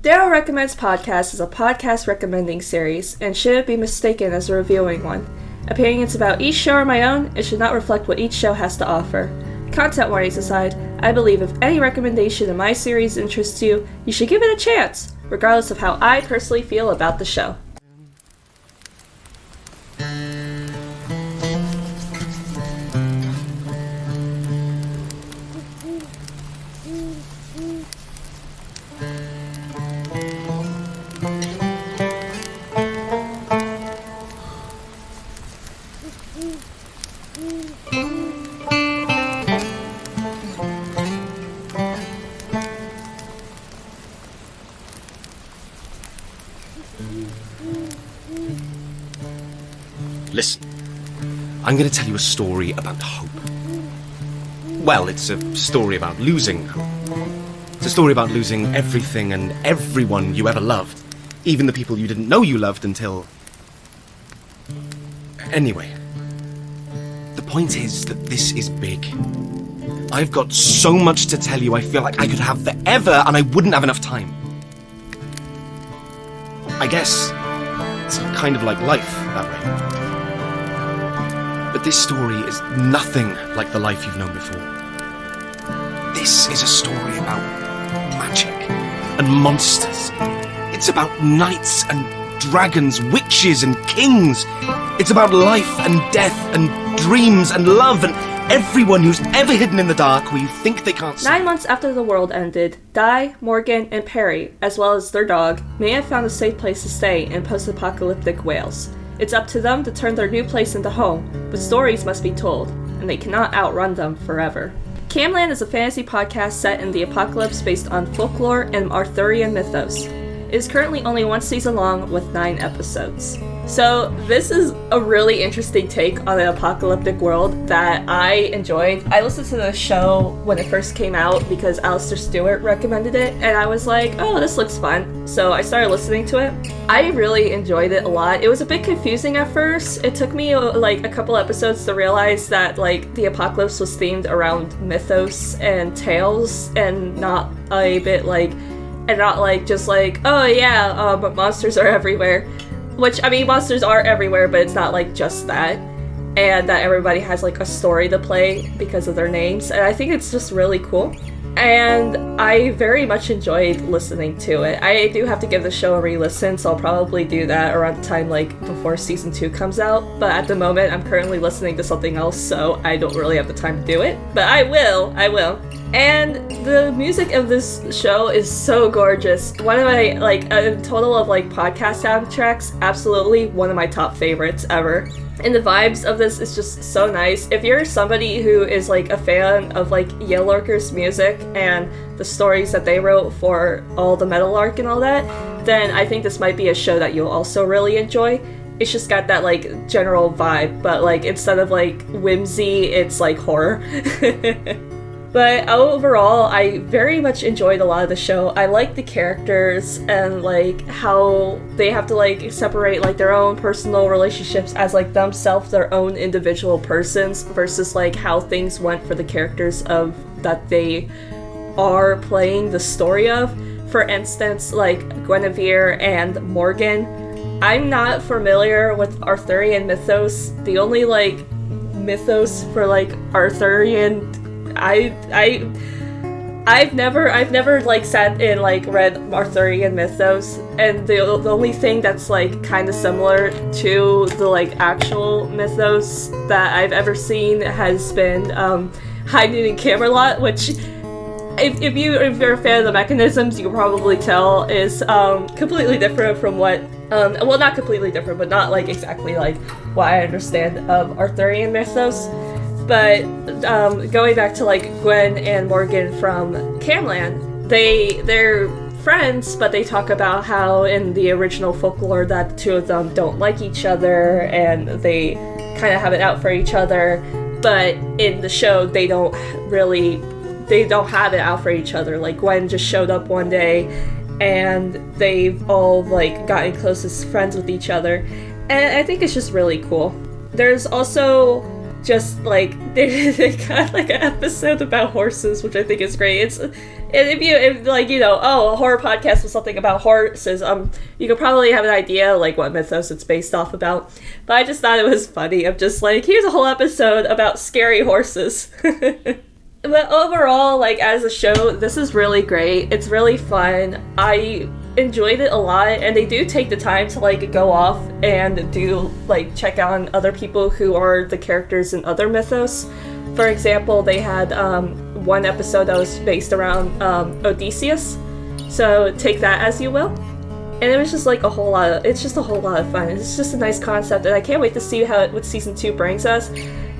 Daryl Recommends Podcast is a podcast recommending series and shouldn't be mistaken as a reviewing one. Opinions about each show are my own and should not reflect what each show has to offer. Content warnings aside, I believe if any recommendation in my series interests you, you should give it a chance, regardless of how I personally feel about the show. Listen, I'm going to tell you a story about hope. Well, it's a story about losing hope. It's a story about losing everything and everyone you ever loved, even the people you didn't know you loved until... Anyway, the point is that this is big. I've got so much to tell you I feel like I could have forever and I wouldn't have enough time. I guess it's kind of like life that way. But this story is nothing like the life you've known before. This is a story about magic and monsters. It's about knights and dragons, witches and kings. It's about life and death and dreams and love and everyone who's ever hidden in the dark where you think they can't see. 9 months after the world ended, Di, Morgan, and Perry, as well as their dog, may have found a safe place to stay in post-apocalyptic Wales. It's up to them to turn their new place into home, but stories must be told, and they cannot outrun them forever. Camlann is a fantasy podcast set in the apocalypse based on folklore and Arthurian mythos. It is currently only 1 season long with 9 episodes. So this is a really interesting take on an apocalyptic world that I enjoyed. I listened to the show when it first came out because Alistair Stewart recommended it, and I was like, oh, this looks fun. So I started listening to it. I really enjoyed it a lot. It was a bit confusing at first. It took me like a couple episodes to realize that like the apocalypse was themed around mythos and tales and not a bit like, and not like just like, oh yeah, but monsters are everywhere. Which, I mean, monsters are everywhere, but it's not, like, just that. And that everybody has, like, a story to play because of their names. And I think it's just really cool. And I very much enjoyed listening to it. I do have to give the show a re-listen, so I'll probably do that around the time, like, before Season 2 comes out. But at the moment, I'm currently listening to something else, so I don't really have the time to do it. But I will. And the music of this show is so gorgeous. One of my, like, a total of, like, podcast soundtracks, absolutely one of my top favorites ever. And the vibes of this is just so nice. If you're somebody who is, like, a fan of, like, Yellowlarker's music and the stories that they wrote for all the Metallark and all that, then I think this might be a show that you'll also really enjoy. It's just got that, like, general vibe, but, like, instead of, like, whimsy, it's, like, horror. But overall, I very much enjoyed a lot of the show. I like the characters and, like, how they have to, like, separate, like, their own personal relationships as, like, themselves, their own individual persons, versus, like, how things went for the characters of that they are playing the story of. For instance, like, Guinevere and Morgan. I'm not familiar with Arthurian mythos. The only, like, mythos for, like, Arthurian... I've never like sat and like read Arthurian mythos, and the only thing that's like kind of similar to the like actual mythos that I've ever seen has been High Noon and Camelot, which if you're a fan of the mechanisms, you can probably tell is completely different from what well, not completely different, but not like exactly like what I understand of Arthurian mythos. But going back to like Gwen and Morgan from Camlann, they're friends, but they talk about how in the original folklore that the two of them don't like each other and they kind of have it out for each other. But in the show, they don't have it out for each other. Like Gwen just showed up one day and they've all like gotten close as friends with each other. And I think it's just really cool. There's also just like they got like an episode about horses, which I think is great. If a horror podcast was something about horses, you could probably have an idea like what mythos it's based off about. But I just thought it was funny. I'm just like, here's a whole episode about scary horses. But overall, like, as a show, this is really great. It's really fun. I enjoyed it a lot, and they do take the time to, like, go off and do, like, check out other people who are the characters in other mythos. For example, they had one episode that was based around Odysseus, so take that as you will. And it was just, like, it's just a whole lot of fun. It's just a nice concept, and I can't wait to see what Season 2 brings us.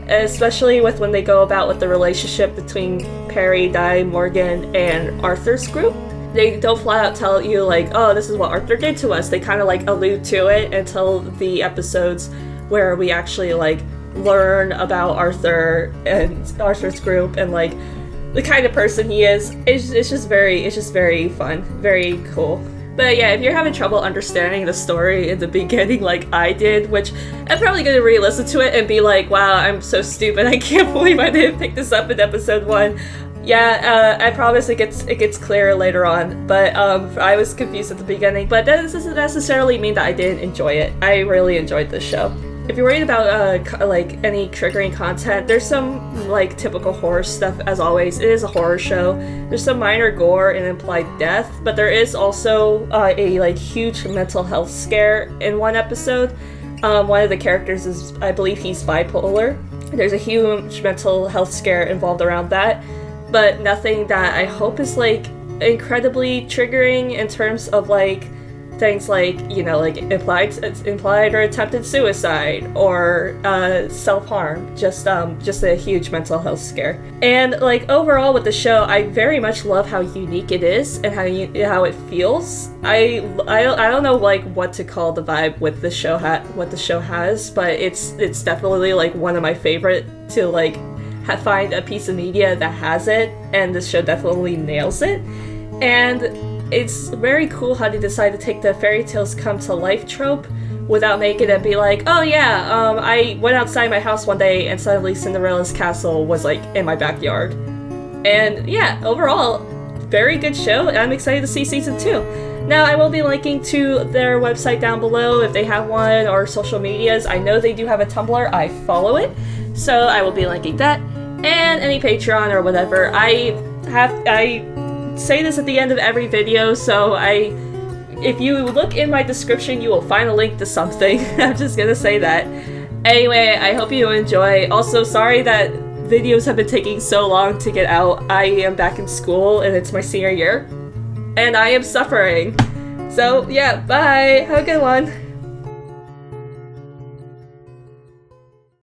Especially with when they go about with the relationship between Perry, Di, Morgan, and Arthur's group. They don't flat out tell you, like, oh, this is what Arthur did to us. They kind of, like, allude to it until the episodes where we actually, like, learn about Arthur and Arthur's group and, like, the kind of person he is. It's just very fun. Very cool. But yeah, if you're having trouble understanding the story in the beginning like I did, which I'm probably going to re-listen to it and be like, wow, I'm so stupid, I can't believe I didn't pick this up in episode 1. Yeah, I promise it gets clearer later on, but I was confused at the beginning, but that doesn't necessarily mean that I didn't enjoy it. I really enjoyed this show. If you're worried about like any triggering content, there's some like typical horror stuff as always. It is a horror show. There's some minor gore and implied death, but there is also a like huge mental health scare in one episode. One of the characters is, I believe he's bipolar. There's a huge mental health scare involved around that, but nothing that I hope is like incredibly triggering in terms of like things like, you know, like implied or attempted suicide or self-harm. Just a huge mental health scare. And like overall with the show, I very much love how unique it is and how it feels. I don't know like what to call the vibe with the show what the show has, but it's definitely like one of my favorite to like find a piece of media that has it, and this show definitely nails it. And it's very cool how they decide to take the fairy tales come to life trope without making it be like, oh yeah, I went outside my house one day and suddenly Cinderella's castle was like in my backyard. And yeah, overall, very good show. I'm excited to see season 2. Now, I will be linking to their website down below if they have one, or social medias. I know they do have a Tumblr. I follow it, so I will be linking that. And any Patreon or whatever. I say this at the end of every video, so if you look in my description, you will find a link to something. I'm just gonna say that. Anyway, I hope you enjoy. Also, sorry that videos have been taking so long to get out. I am back in school, and it's my senior year, and I am suffering. So, yeah, bye! Have a good one!